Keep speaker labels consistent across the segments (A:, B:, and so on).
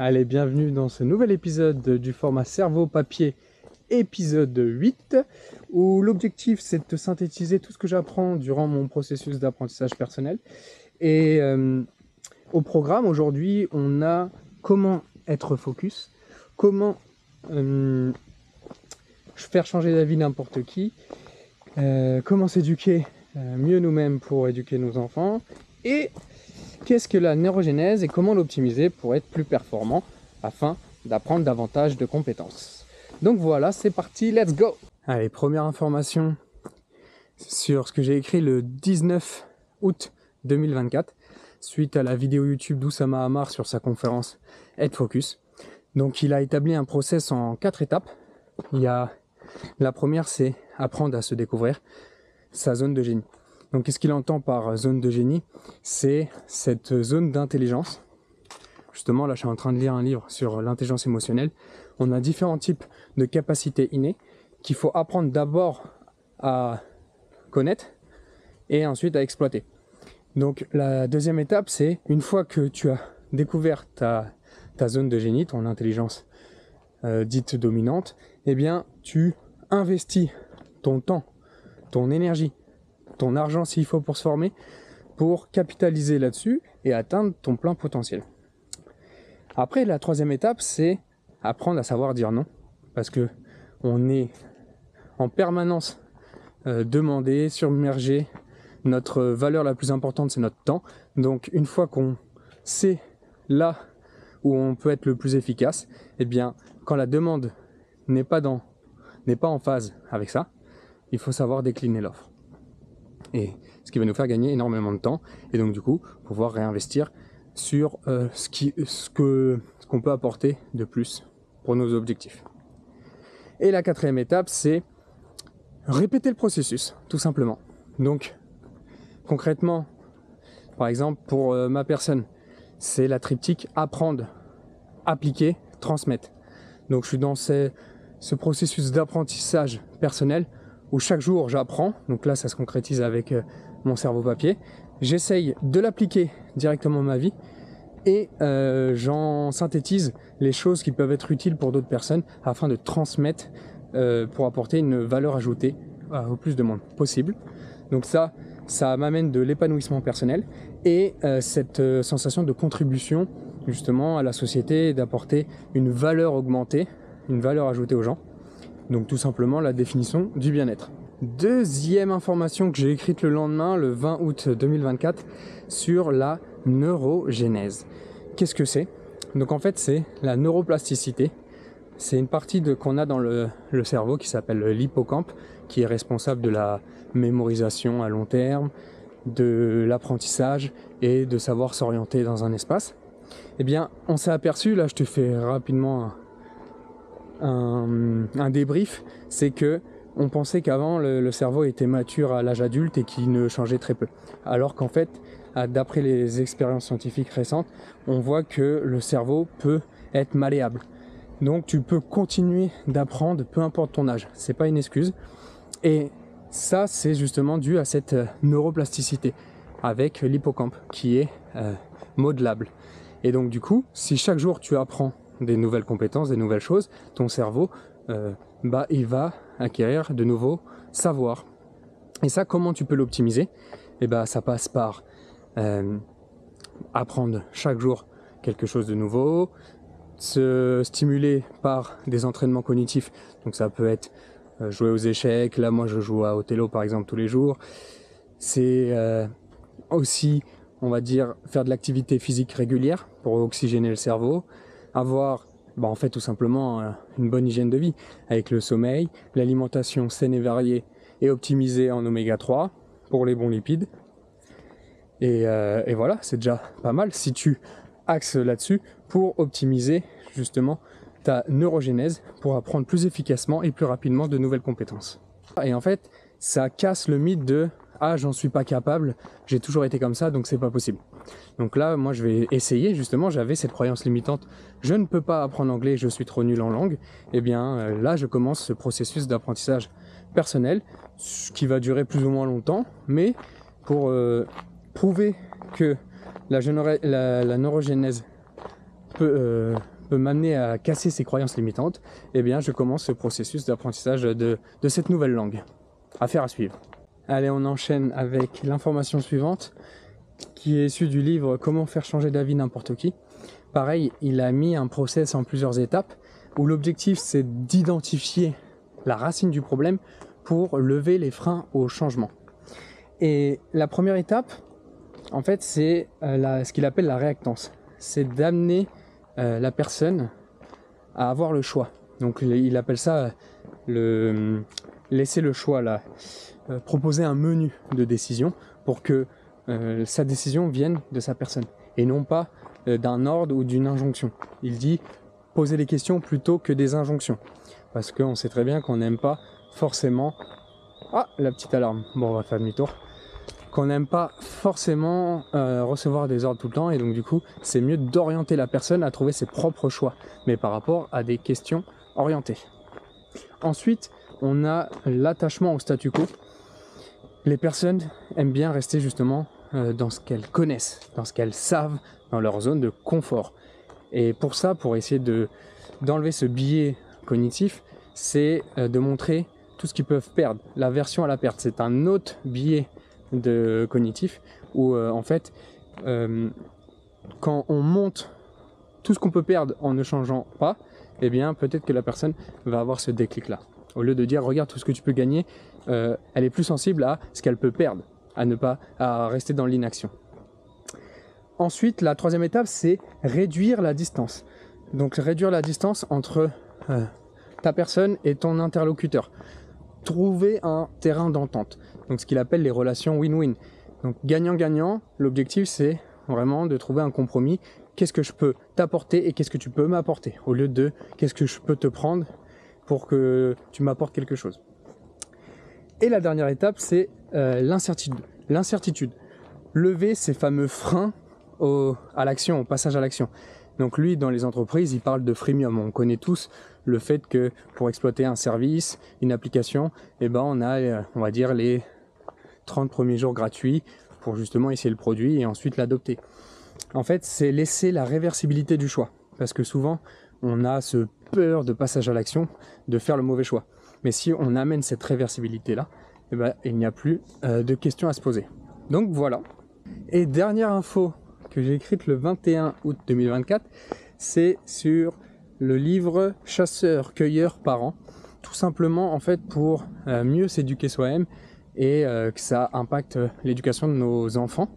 A: Allez, bienvenue dans ce nouvel épisode du format cerveau papier, épisode 8, où l'objectif c'est de te synthétiser tout ce que j'apprends durant mon processus d'apprentissage personnel. Et au programme aujourd'hui, on a comment être focus, comment faire changer la vie n'importe qui, comment s'éduquer mieux nous-mêmes pour éduquer nos enfants, et qu'est-ce que la neurogénèse et comment l'optimiser pour être plus performant afin d'apprendre davantage de compétences. Donc voilà, c'est parti, let's go! Allez, première information sur ce que j'ai écrit le 19 août 2024 suite à la vidéo YouTube d'Oussama Ammar sur sa conférence Être Focus. Donc il a établi un process en 4 étapes. La première, c'est apprendre à se découvrir sa zone de génie. Donc qu'est-ce qu'il entend par zone de génie? C'est cette zone d'intelligence. Justement, là je suis en train de lire un livre sur l'intelligence émotionnelle. On a différents types de capacités innées qu'il faut apprendre d'abord à connaître et ensuite à exploiter. Donc la deuxième étape, c'est une fois que tu as découvert ta zone de génie, ton intelligence dite dominante, eh bien tu investis ton temps, ton énergie, ton argent s'il faut pour se former, pour capitaliser là-dessus et atteindre ton plein potentiel. Après, la troisième étape, c'est apprendre à savoir dire non, parce que on est en permanence demandé, submergé. Notre valeur la plus importante, c'est notre temps. Donc, une fois qu'on sait là où on peut être le plus efficace, eh bien, quand la demande n'est pas en phase avec ça, il faut savoir décliner l'offre. Et ce qui va nous faire gagner énormément de temps et donc du coup pouvoir réinvestir sur ce qu'on peut apporter de plus pour nos objectifs. Et la quatrième étape, c'est répéter le processus, tout simplement. Donc concrètement, par exemple pour ma personne, c'est la triptyque apprendre, appliquer, transmettre. Donc je suis dans ce processus d'apprentissage personnel où chaque jour j'apprends, donc là ça se concrétise avec mon cerveau papier, j'essaye de l'appliquer directement à ma vie et j'en synthétise les choses qui peuvent être utiles pour d'autres personnes afin de transmettre pour apporter une valeur ajoutée au plus de monde possible. Donc ça m'amène de l'épanouissement personnel et cette sensation de contribution justement à la société et d'apporter une valeur augmentée, une valeur ajoutée aux gens. Donc tout simplement la définition du bien-être. Deuxième information que j'ai écrite le lendemain, le 20 août 2024, sur la neurogénèse. Qu'est-ce que c'est? Donc en fait c'est la neuroplasticité. C'est une partie qu'on a dans le cerveau qui s'appelle l'hippocampe, qui est responsable de la mémorisation à long terme, de l'apprentissage et de savoir s'orienter dans un espace. Eh bien on s'est aperçu, là je te fais rapidement un débrief, c'est que on pensait qu'avant le cerveau était mature à l'âge adulte et qu'il ne changeait très peu. Alors qu'en fait, d'après les expériences scientifiques récentes, on voit que le cerveau peut être malléable. Donc tu peux continuer d'apprendre peu importe ton âge, c'est pas une excuse. Et ça c'est justement dû à cette neuroplasticité avec l'hippocampe qui est modelable. Et donc du coup, si chaque jour tu apprends des nouvelles compétences, des nouvelles choses, ton cerveau il va acquérir de nouveaux savoirs. Et ça, comment tu peux l'optimiser? Ça passe par apprendre chaque jour quelque chose de nouveau, se stimuler par des entraînements cognitifs. Donc ça peut être jouer aux échecs. Là, moi, je joue à Othello, par exemple, tous les jours. C'est aussi, on va dire, faire de l'activité physique régulière pour oxygéner le cerveau, avoir en fait tout simplement une bonne hygiène de vie avec le sommeil, l'alimentation saine et variée et optimisée en oméga 3 pour les bons lipides. Et voilà, c'est déjà pas mal si tu axes là-dessus pour optimiser justement ta neurogénèse pour apprendre plus efficacement et plus rapidement de nouvelles compétences. Et en fait, ça casse le mythe de « Ah, j'en suis pas capable, j'ai toujours été comme ça, donc c'est pas possible ». Donc là, moi je vais essayer, justement, j'avais cette croyance limitante, je ne peux pas apprendre anglais, je suis trop nul en langue. Et bien là, je commence ce processus d'apprentissage personnel, qui va durer plus ou moins longtemps, mais pour prouver que la neurogénèse peut m'amener à casser ces croyances limitantes, eh bien je commence ce processus d'apprentissage de cette nouvelle langue. Affaire à suivre. Allez, on enchaîne avec l'information suivante, qui est issue du livre « Comment faire changer d'avis n'importe qui ». Pareil, il a mis un process en plusieurs étapes, où l'objectif c'est d'identifier la racine du problème pour lever les freins au changement. Et la première étape, en fait, c'est ce qu'il appelle la réactance. C'est d'amener la personne à avoir le choix. Donc il appelle ça laisser le choix, là, proposer un menu de décision pour que sa décision vienne de sa personne et non pas d'un ordre ou d'une injonction. Il dit poser des questions plutôt que des injonctions, parce qu'on sait très bien qu'on n'aime pas forcément... Ah, la petite alarme, bon on va faire demi-tour. Qu'on n'aime pas forcément recevoir des ordres tout le temps, et donc du coup c'est mieux d'orienter la personne à trouver ses propres choix, mais par rapport à des questions orientées. Ensuite, on a l'attachement au statu quo. Les personnes aiment bien rester justement dans ce qu'elles connaissent, dans ce qu'elles savent, dans leur zone de confort. Et pour ça, pour essayer d'enlever ce biais cognitif, c'est de montrer tout ce qu'ils peuvent perdre. L'aversion à la perte, c'est un autre biais cognitif où en fait, quand on monte tout ce qu'on peut perdre en ne changeant pas, eh bien peut-être que la personne va avoir ce déclic-là. Au lieu de dire regarde tout ce que tu peux gagner, elle est plus sensible à ce qu'elle peut perdre, à rester dans l'inaction. Ensuite, la troisième étape, c'est réduire la distance. Donc réduire la distance entre ta personne et ton interlocuteur. Trouver un terrain d'entente. Donc ce qu'il appelle les relations win-win. Donc gagnant-gagnant, l'objectif c'est vraiment de trouver un compromis. Qu'est-ce que je peux t'apporter et qu'est-ce que tu peux m'apporter, au lieu de qu'est-ce que je peux te prendre pour que tu m'apportes quelque chose. Et la dernière étape, c'est l'incertitude. Lever ces fameux freins à l'action, au passage à l'action. Donc lui, dans les entreprises, il parle de freemium. On connaît tous le fait que pour exploiter un service, une application, eh ben on a, on va dire, les 30 premiers jours gratuits pour justement essayer le produit et ensuite l'adopter. En fait, c'est laisser la réversibilité du choix. Parce que souvent, on a ce peur de passage à l'action, de faire le mauvais choix. Mais si on amène cette réversibilité-là, eh ben, il n'y a plus de questions à se poser. Donc voilà. Et dernière info que j'ai écrite le 21 août 2024, c'est sur le livre Chasseur-cueilleur parent. Tout simplement, en fait, pour mieux s'éduquer soi-même et que ça impacte l'éducation de nos enfants.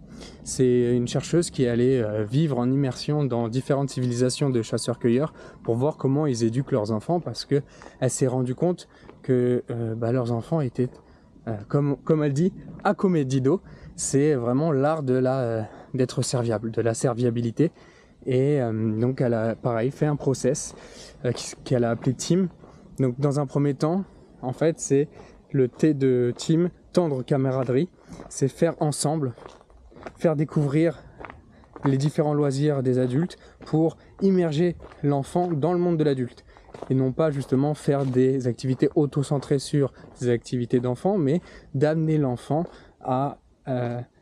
A: C'est une chercheuse qui est allée vivre en immersion dans différentes civilisations de chasseurs-cueilleurs pour voir comment ils éduquent leurs enfants, parce qu'elle s'est rendue compte que leurs enfants étaient, comme elle dit, acomedido. C'est vraiment l'art d'être serviable, de la serviabilité. Et donc elle a pareil fait un process qu'elle a appelé team. Donc dans un premier temps, en fait, c'est le T de team, tendre camaraderie, c'est faire ensemble, faire découvrir les différents loisirs des adultes pour immerger l'enfant dans le monde de l'adulte. Et non pas justement faire des activités auto-centrées sur des activités d'enfant, mais d'amener l'enfant à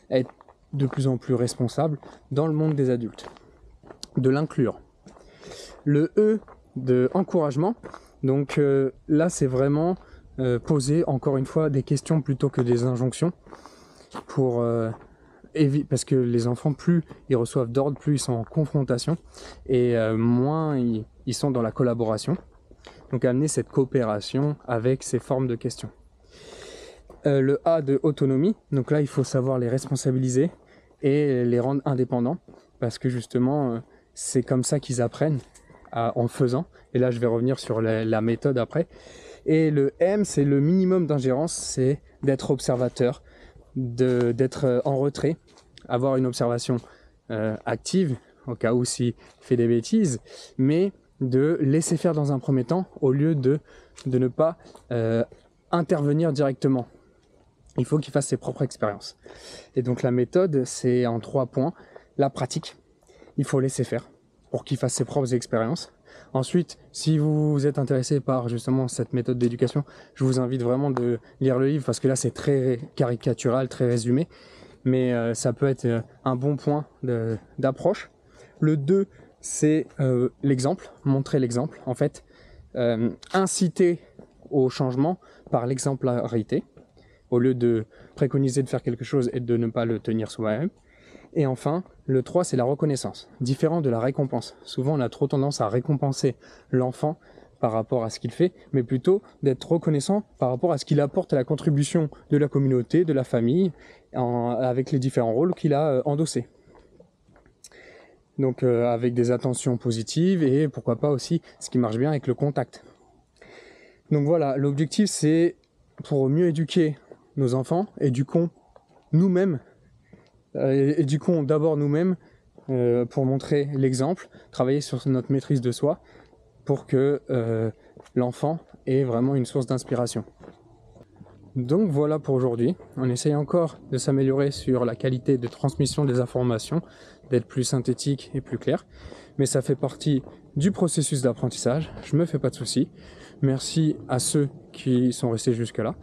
A: être de plus en plus responsable dans le monde des adultes. De l'inclure. Le E de encouragement, donc là c'est vraiment poser encore une fois des questions plutôt que des injonctions pour parce que les enfants, plus ils reçoivent d'ordre, plus ils sont en confrontation et moins ils sont dans la collaboration. Donc amener cette coopération avec ces formes de questions. Le A de autonomie, donc là il faut savoir les responsabiliser et les rendre indépendants, parce que justement c'est comme ça qu'ils apprennent en faisant. Et là je vais revenir sur la méthode après. Et le M, c'est le minimum d'ingérence, c'est d'être observateur, d'être en retrait, avoir une observation active au cas où s'il fait des bêtises, mais de laisser faire dans un premier temps au lieu de ne pas intervenir directement. Il faut qu'il fasse ses propres expériences. Et donc la méthode, c'est en 3 points. La pratique, il faut laisser faire pour qu'il fasse ses propres expériences. Ensuite, si vous êtes intéressé par justement cette méthode d'éducation, je vous invite vraiment de lire le livre, parce que là c'est très caricatural, très résumé, mais ça peut être un bon point d'approche. Le 2 c'est l'exemple, montrer l'exemple, en fait, inciter au changement par l'exemplarité, au lieu de préconiser de faire quelque chose et de ne pas le tenir soi-même. Et enfin, le 3, c'est la reconnaissance, différent de la récompense. Souvent, on a trop tendance à récompenser l'enfant par rapport à ce qu'il fait, mais plutôt d'être reconnaissant par rapport à ce qu'il apporte à la contribution de la communauté, de la famille, avec les différents rôles qu'il a endossés. Donc avec des attentions positives et pourquoi pas aussi ce qui marche bien avec le contact. Donc voilà, l'objectif c'est pour mieux éduquer nos enfants, éduquons nous-mêmes, éduquons d'abord nous-mêmes pour montrer l'exemple, travailler sur notre maîtrise de soi pour que l'enfant ait vraiment une source d'inspiration. Donc voilà pour aujourd'hui, on essaye encore de s'améliorer sur la qualité de transmission des informations, d'être plus synthétique et plus clair, mais ça fait partie du processus d'apprentissage, je me fais pas de soucis. Merci à ceux qui sont restés jusque là,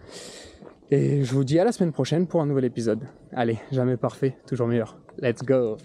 A: et je vous dis à la semaine prochaine pour un nouvel épisode. Allez, jamais parfait, toujours meilleur, let's go!